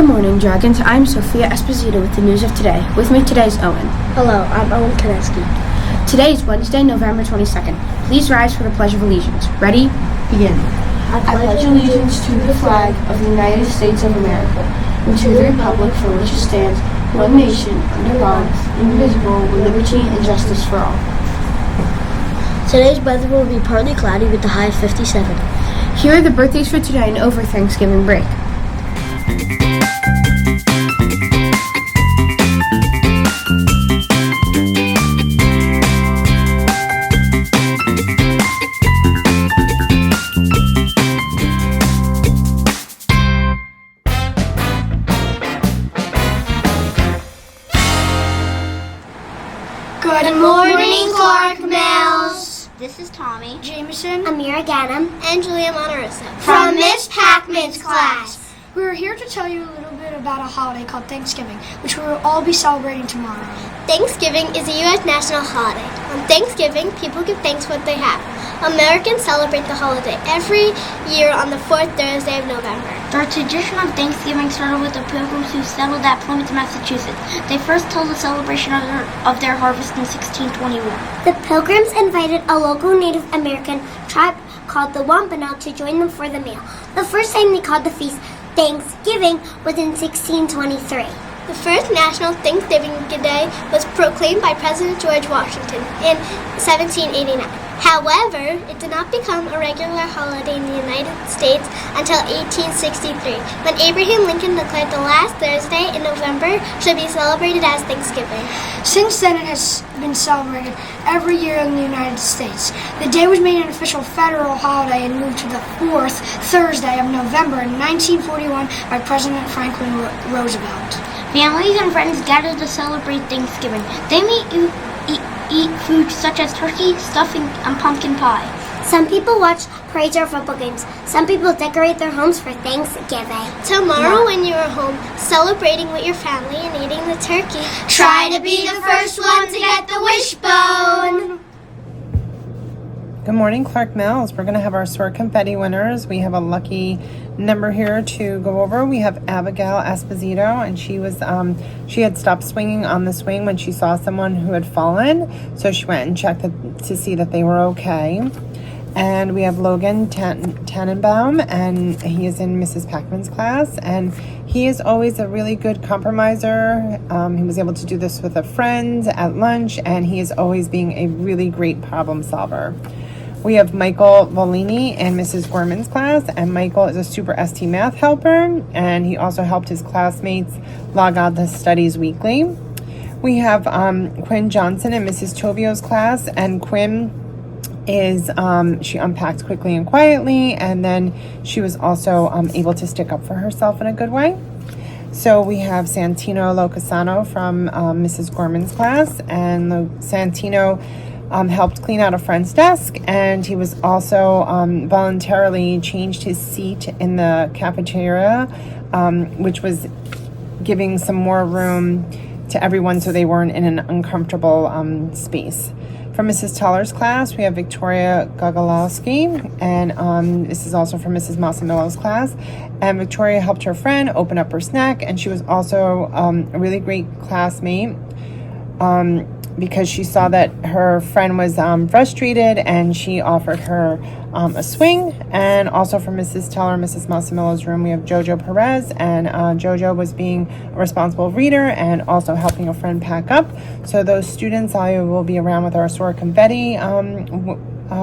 morning, Dragons. I'm Sophia Esposito with the news of today. With me today is Owen. Hello, I'm Owen Koneski. Today is Wednesday, November 22nd. Please rise for the Pledge of Allegiance. Ready? Begin. I pledge allegiance to the flag of the United States of America and to the republic for which it stands, one nation, under God, indivisible, with liberty and justice for all. Today's weather will be partly cloudy with the high of 57. Here are the birthdays for today and over Thanksgiving break. Good morning, Clark Mills. This is Tommy, Jameson, Amira Ganem, and Julia Monterosa from Miss Packman's class. We are here to tell you a little bit about a holiday called Thanksgiving, which we will all be celebrating tomorrow. Thanksgiving is a U.S. national holiday. On Thanksgiving, people give thanks for what they have. Americans celebrate the holiday every year on the fourth Thursday of November. The tradition of Thanksgiving started with the Pilgrims who settled at Plymouth, Massachusetts. They first held a celebration of their harvest in 1621. The Pilgrims invited a local Native American tribe called the Wampanoag to join them for the meal. The first time they called the feast Thanksgiving was in 1623. The first National Thanksgiving Day was proclaimed by President George Washington in 1789. However, it did not become a regular holiday in the United States until 1863, when Abraham Lincoln declared the last Thursday in November should be celebrated as Thanksgiving. Since then, it has been celebrated every year in the United States. The day was made an official federal holiday and moved to the fourth Thursday of November in 1941 by President Franklin Roosevelt. Families and friends gather to celebrate Thanksgiving. They eat food such as turkey, stuffing, and pumpkin pie. Some people watch parades or football games. Some people decorate their homes for Thanksgiving. Tomorrow, when you are home, celebrating with your family and eating the turkey, Try to be the first one to get the wishbone. Good morning, Clark Mills. We're going to have our Sword Confetti winners. We have a lucky number here to go over. We have Abigail Esposito, and she had stopped swinging on the swing when she saw someone who had fallen, so she went and checked to see that they were okay. And we have Logan Tannenbaum, and he is in Mrs. Packman's class, and he is always a really good compromiser. He was able to do this with a friend at lunch, and he is always being a really great problem solver. We have Michael Volini in Mrs. Gorman's class, and Michael is a super ST math helper, and he also helped his classmates log on to studies weekly. We have Quinn Johnson in Mrs. Tovio's class, and Quinn is, she unpacked quickly and quietly, and then she was also able to stick up for herself in a good way. So we have Santino Locasano from Mrs. Gorman's class, and Santino helped clean out a friend's desk, and he was also voluntarily changed his seat in the cafeteria, which was giving some more room to everyone so they weren't in an uncomfortable space. From Mrs. Toller's class, we have Victoria Goголowski, and this is also from Mrs. Massimillo's class. And Victoria helped her friend open up her snack, and she was also a really great classmate because she saw that her friend was frustrated, and she offered her a swing. And also from Mrs. Teller and Mrs. Massimillo's room, we have Jojo Perez, and Jojo was being a responsible reader and also helping a friend pack up. So those students I will be around with our Sword Confetti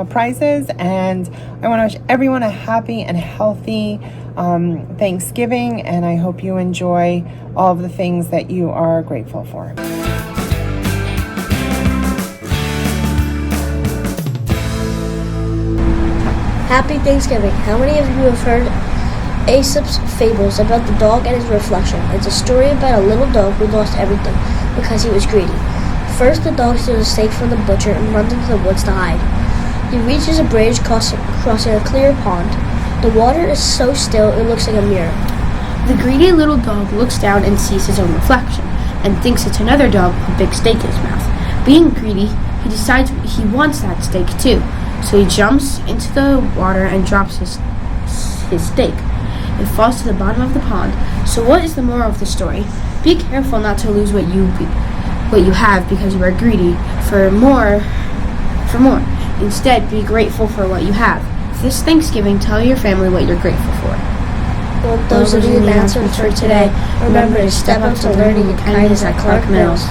prizes, and I want to wish everyone a happy and healthy Thanksgiving, and I hope you enjoy all of the things that you are grateful for. Happy Thanksgiving. How many of you have heard Aesop's fables about the dog and his reflection? It's a story about a little dog who lost everything because he was greedy. First, the dog steals a steak from the butcher and runs into the woods to hide. He reaches a bridge crossing a clear pond. The water is so still it looks like a mirror. The greedy little dog looks down and sees his own reflection and thinks it's another dog with a big steak in his mouth. Being greedy, he decides he wants that steak too. So he jumps into the water and drops his steak. it falls to the bottom of the pond. So what is the moral of the story? Be careful not to lose what you have because you are greedy for more. Instead, be grateful for what you have. This Thanksgiving, tell your family what you're grateful for. Well, those are the announcements for today. Remember to step up to learning and kindness at Clark Mills.